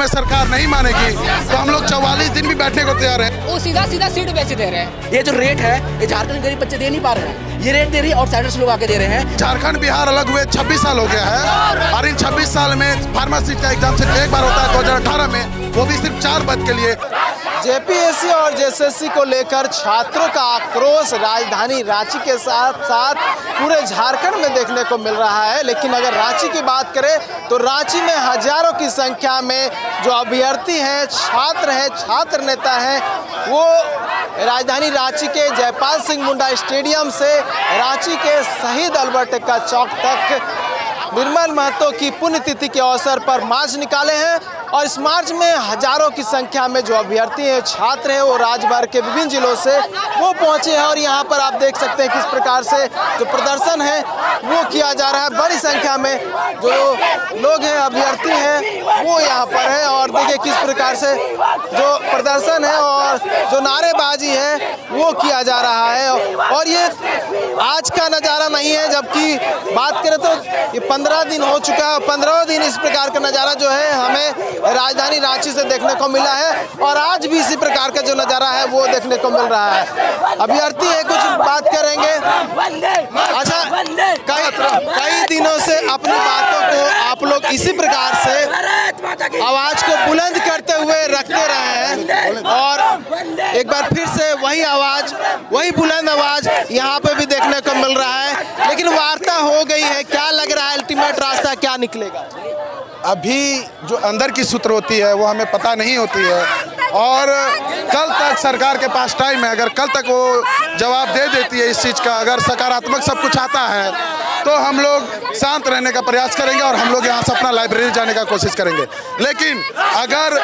में सरकार नहीं मानेगी तो हम लोग 44 दिन भी बैठने को तैयार हैं। वो सीधा सीधा सीट बेच दे रहे हैं। ये जो रेट है ये झारखंड गरीब बच्चे दे नहीं पा रहे हैं, ये रेट दे रही है आउटसाइडर्स लोग आके दे रहे हैं। झारखंड बिहार अलग हुए 26 साल हो गया है और इन 26 साल में फार्मेसी का एग्जाम सिर्फ एक बार होता है 2018 में, वो भी सिर्फ 4 पद के लिए। जेपीएससी और जेएसएससी को लेकर छात्रों का आक्रोश राजधानी रांची के साथ साथ पूरे झारखंड में देखने को मिल रहा है। लेकिन अगर रांची की बात करें तो रांची में हजारों की संख्या में जो अभ्यर्थी हैं, छात्र हैं, छात्र नेता हैं, वो राजधानी रांची के जयपाल सिंह मुंडा स्टेडियम से रांची के शहीद अल्बर्ट एक्का चौक तक निर्मल महतो की पुण्यतिथि के अवसर पर मार्च निकाले हैं। और इस मार्च में हजारों की संख्या में जो अभ्यर्थी हैं, छात्र हैं, वो राज्य भर के विभिन्न जिलों से वो पहुंचे हैं। और यहाँ पर आप देख सकते हैं किस प्रकार से जो प्रदर्शन है वो किया जा रहा है। बड़ी संख्या में जो लोग हैं, अभ्यर्थी हैं, वो यहाँ पर है। और देखिए किस प्रकार से जो प्रदर्शन है और जो नारेबाजी है वो किया जा रहा है। और ये आज का नज़ारा नहीं है, जबकि बात करें तो ये 15 दिन हो चुका है। 15 दिन इस प्रकार का नज़ारा जो है हमें राजधानी रांची से देखने को मिला है और आज भी इसी प्रकार का जो नज़ारा है वो देखने को मिल रहा है। अभ्यर्थी है, कुछ बात करेंगे। अच्छा, कई दिनों से अपनी बातों को आप लोग इसी प्रकार से आवाज को बुलंद करते हुए रखते रहे हैं और एक बार फिर से वही आवाज, वही बुलंद आवाज यहाँ पे भी देखने को मिल रहा है। लेकिन वार्ता हो गई है, क्या लग रहा है अल्टीमेट रास्ता क्या निकलेगा? अभी जो अंदर की सूत्र होती है वो हमें पता नहीं होती है और कल तक सरकार के पास टाइम है। अगर कल तक वो जवाब दे देती है इस चीज़ का, अगर सकारात्मक सब कुछ आता है तो हम लोग शांत रहने का प्रयास करेंगे और हम लोग यहाँ से अपना लाइब्रेरी जाने का कोशिश करेंगे। लेकिन अगर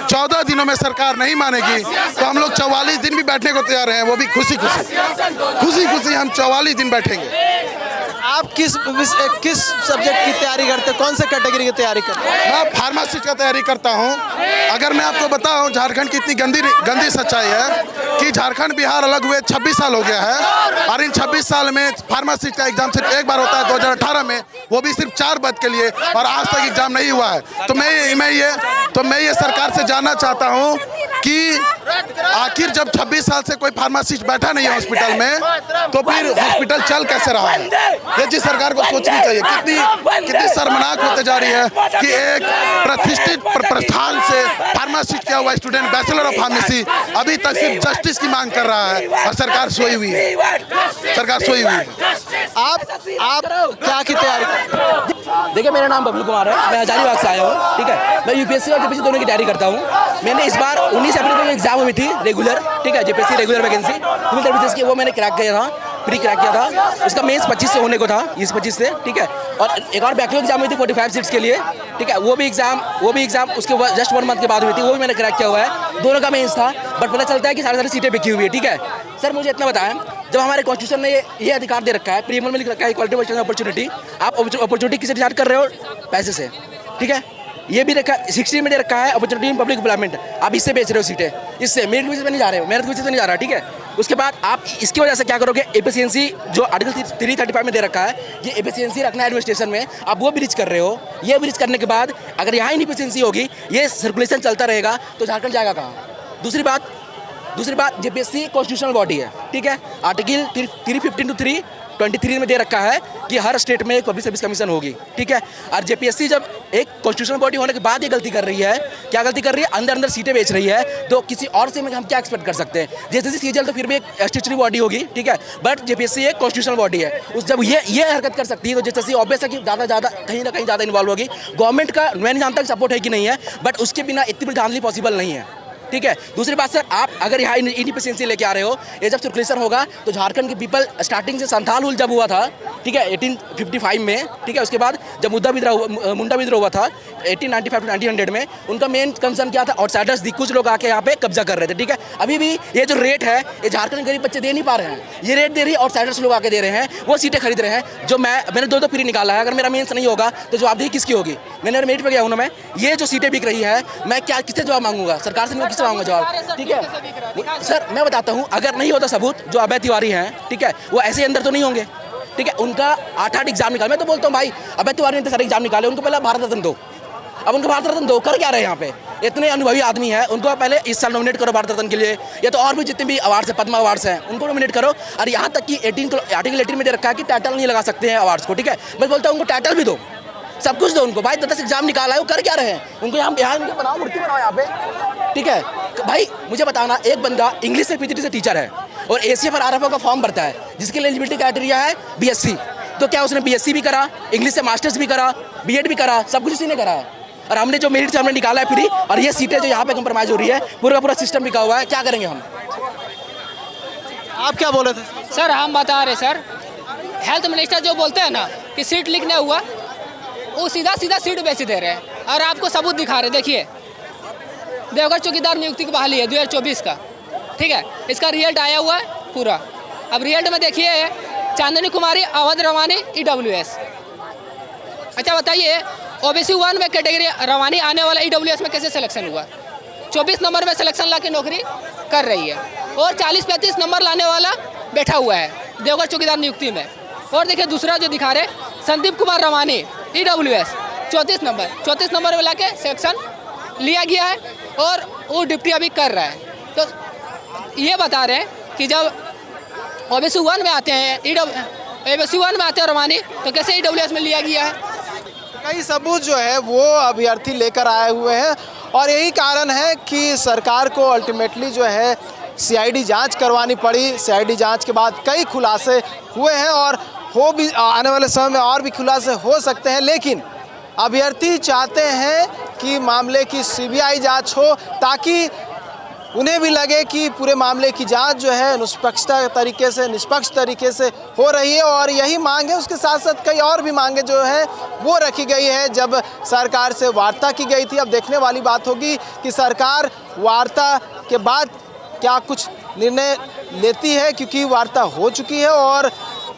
14 दिनों में सरकार नहीं मानेगी तो हम लोग 44 दिन भी बैठने को तैयार हैं, वो भी खुशी खुशी हम 44 दिन बैठेंगे। आप किस सब्जेक्ट की तैयारी करते हैं, कौन से कैटेगरी की तैयारी करते हैं? मैं फार्मेसी का तैयारी करता हूं। अगर मैं आपको बताऊं झारखंड की इतनी गंदी सच्चाई है कि झारखंड बिहार अलग हुए 26 साल हो गया है और इन 26 साल में फार्मेसी का एग्जाम सिर्फ एक बार होता है 2018 में, वो भी सिर्फ 4 पद के लिए और आज तक एग्जाम नहीं हुआ है। तो मैं ये सरकार से जानना चाहता हूँ कि आखिर जब 26 साल से कोई फार्मासिस्ट बैठा नहीं है हॉस्पिटल में तो फिर हॉस्पिटल चल कैसे रहा है? ये चीज सरकार को सोचनी चाहिए। कितनी शर्मनाक होते जा रही है कि एक प्रतिष्ठित प्रतिष्ठान से फार्मासिस्ट किया हुआ स्टूडेंट बैचलर ऑफ फार्मेसी अभी तक सिर्फ जस्टिस की मांग कर रहा है और सरकार सोई हुई है। आप क्या की तैयारी करते हैं? देखिए, मेरा नाम बबलू कुमार है, मैं हजारीबाग से आया हूँ। ठीक है, मैं यूपीएससी और जेपीएससी दोनों की तैयारी करता हूँ। मैंने इस बार 19 अप्रैल को एग्जाम हुई थी रेगुलर, ठीक है, JPSC regular vacancy civil services की, वो मैंने क्रैक किया था, प्री क्रैक किया था। उसका मेंस 25 से होने को था, इस 25 से, ठीक है। और एक और बैकलॉग एग्जाम हुई थी 45 सीट्स के लिए, ठीक है, वो भी एग्जाम उसके जस्ट 1 मंथ के बाद हुई थी, वो भी मैंने क्रैक किया हुआ है। दोनों का मेंस था, बट पता चलता है कि सारी सीटें बिकी हुई है। ठीक है सर, मुझे इतना बताएं, जब हमारे कॉन्स्टिट्यूशन में ये अधिकार दे रखा है, प्रीएम्बल में लिख रखा है इक्वालिटी ऑफ अपॉर्चुनिटी, आप अपॉर्चुनिटी किसे डिसाइड कर रहे हो? पैसे से, ठीक है। ये भी रखा 60 में दे रखा है अपॉर्चुनिटी इन पब्लिक एम्प्लॉयमेंट, आप इससे बेच रहे हो सीटें, इससे मेरिट बेसिस पे नहीं जा रहे हो, मेरिट बेसिस पे नहीं जा रहा, ठीक है। उसके बाद आप इसकी वजह से क्या करोगे? एफिशिएंसी जो आर्टिकल 335 में दे रखा है, ये एफिशिएंसी रखना है एडमिनिस्ट्रेशन में, आप वो ब्रीच कर रहे हो। ये ब्रीच करने के बाद अगर यहाँ इनएफिशिएंसी होगी, ये सर्कुलेशन चलता रहेगा तो झारखंड जाएगा कहाँ? दूसरी बात जेपीएससी कॉन्स्टिट्यूशनल बॉडी है, ठीक है। आर्टिकल 315-323 में दे रखा है कि हर स्टेट में एक पब्लिक सर्विस कमीशन होगी, ठीक है। और जेपीएससी जब एक कॉन्स्टिट्यूशनल बॉडी होने के बाद ये गलती कर रही है, क्या गलती कर रही है? अंदर सीटें बेच रही है, तो किसी और से हम क्या एक्सपेक्ट कर सकते हैं? जेपीएससी सीजीएल तो फिर भी एक स्टैट्यूटरी बॉडी होगी, ठीक है, बट जेपीएससी एक कॉन्स्टिट्यूशनल बॉडी है। उस जब ये हरकत कर सकती है तो जेपीएससी ऑब्वियस है कि ज़्यादा कहीं ना कहीं ज़्यादा इन्वॉल्व होगी। गवर्नमेंट का मैं नहीं जानता सपोर्ट है कि नहीं है, बट उसके बिना इतनी बड़ी धांधली पॉसिबल नहीं है, ठीक है। दूसरी बात सर, आप अगर यहाँ इनएफिशिएंसी लेके आ रहे हो, ये जब सर्कुलेशन होगा तो झारखंड के पीपल स्टार्टिंग से संथाल हुल जब हुआ था, ठीक है, 1855 में, ठीक है, उसके बाद जब मुंडा विद्रोह हुआ था 1895 to 1900 में, उनका मेन कंसर्न क्या था? आउटसाइडर्स, कुछ लोग आके यहाँ पे कब्जा कर रहे थे, ठीक है। अभी भी ये जो रेट है ये झारखंड गरीब बच्चे दे नहीं पा रहे हैं, ये रेट दे रही है आउटसाइडर्स लोग आके दे रहे हैं, वो सीटें खरीद रहे हैं। जो मैंने 2 प्री निकाला है, अगर मेरा मेंस नहीं होगा तो जवाबदेही किसकी होगी? मैंने मेरिट पे गया हूँ ना मैं, ये जो सीटें बिक रही है, मैं क्या किससे जवाब मांगूंगा? सरकार से किससे मांगूंगा जवाब? ठीक है सर, मैं बताता हूँ, अगर नहीं होता सबूत, जो अभय तिवारी हैं, ठीक है, वो ऐसे अंदर तो नहीं होंगे, ठीक है। उनका 8 एग्जाम निकाल, मैं तो बोलता हूँ भाई अभय तिवारी ने सारे एग्जाम निकाले, उनको पहले भारत रत्न दो, अब उनको भारत रत्न दो, कर क्या रहे हैं यहाँ पे? इतने अनुभवी आदमी हैं, उनको पहले इस साल नॉमिनेट करो भारत रत्न के लिए, या तो और भी जितने भी अवार्ड्स हैं, पद्मा अवार्ड्स हैं, उनको नॉमिनेट करो। और यहाँ तक कि आर्टिकल 18 में दे रखा है कि टाइटल नहीं लगा सकते हैं अवार्ड्स को, ठीक है। मैं बोलता हूँ उनको टाइटल भी दो, सब कुछ दो उनको। भाई 10 एग्जाम निकाला है, वो कर क्या रहे हैं? उनको यहाँ उनके बनाओ, मूर्ति बनाओ यहाँ पे, ठीक है। भाई मुझे बताना, एक बंदा इंग्लिश से पीजीटी से टीचर है और एसीएफ और आरएफओ का फॉर्म भरता है, जिसके लिए एलिजिबिलिटी क्राइटेरिया है बीएससी, तो क्या उसने बीएससी भी करा, इंग्लिश से मास्टर्स भी करा, बीएड भी करा, सब कुछ उसी ने करा है। और हमने जो मेरिट से हमने निकाला है फ्री, और ये सीटें जो यहाँ पे कंप्रोमाइज हो रही है, पूरा पूरा सिस्टम बिका हुआ है, क्या करेंगे हम? आप क्या बोल रहे थे? सर हम बता रहे सर, हेल्थ मिनिस्टर जो बोलते हैं ना कि सीट लीक नहीं हुआ, वो सीधा सीधा सीट बेच दे रहे हैं और आपको सबूत दिखा रहे। देखिए देवघर चौकीदार नियुक्ति की बहाली है 2024 का, ठीक है, इसका रिजल्ट आया हुआ है पूरा। अब रिजल्ट में देखिए चांदनी कुमारी, अवध रवानी, ईडब्ल्यूएस। अच्छा बताइए ओबीसी 1 में कैटेगरी रवानी आने वाला ईडब्ल्यूएस में कैसे सिलेक्शन हुआ? 24 नंबर में सिलेक्शन ला के नौकरी कर रही है, और 40-35 नंबर लाने वाला बैठा हुआ है देवघर चौकीदार नियुक्ति में। और देखिए दूसरा जो दिखा रहे संदीप कुमार रवानी, ईडब्ल्यूएस 34 नंबर में ला के सिलेक्शन लिया गया है और वो डिप्टी अभी कर रहा है। तो ये बता रहे हैं कि जब ओबीसी 1 में आते हैं ओबीसी 1 में आते हैं रवानी, तो कैसे ईडब्ल्यूएस में लिया गया है? कई सबूत जो है वो अभ्यर्थी लेकर आए हुए हैं, और यही कारण है कि सरकार को अल्टीमेटली जो है सीआईडी जांच करवानी पड़ी। सीआईडी जांच के बाद कई खुलासे हुए हैं, और हो भी आने वाले समय में और भी खुलासे हो सकते हैं, लेकिन अभ्यर्थी चाहते हैं कि मामले की सीबीआई जांच हो, ताकि उन्हें भी लगे कि पूरे मामले की जांच जो है निष्पक्ष तरीके से हो रही है। और यही मांग है, उसके साथ साथ कई और भी मांगे जो है वो रखी गई है जब सरकार से वार्ता की गई थी। अब देखने वाली बात होगी कि सरकार वार्ता के बाद क्या कुछ निर्णय लेती है, क्योंकि वार्ता हो चुकी है और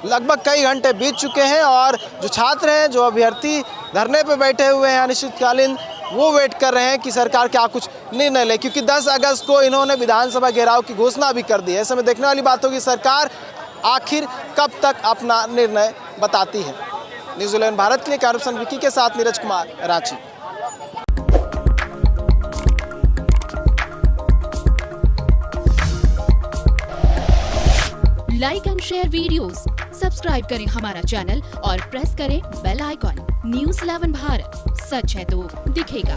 लगभग कई घंटे बीत चुके हैं, और जो छात्र हैं, जो अभ्यर्थी धरने पे बैठे हुए हैं अनिश्चितकालीन, वो वेट कर रहे हैं कि सरकार क्या कुछ निर्णय ले, क्योंकि 10 अगस्त को इन्होंने विधानसभा घेराव की घोषणा भी कर दी है। ऐसे में देखने वाली बात होगी सरकार आखिर कब तक अपना निर्णय बताती है। न्यूज़ 11 भारत के लिए कैमरामैन विकी के साथ Neeraj Kumar, Ranchi. Like and share videos, subscribe करें हमारा चैनल और प्रेस करें बेल आइकॉन। न्यूज़ 11 भारत, सच है तो दिखेगा।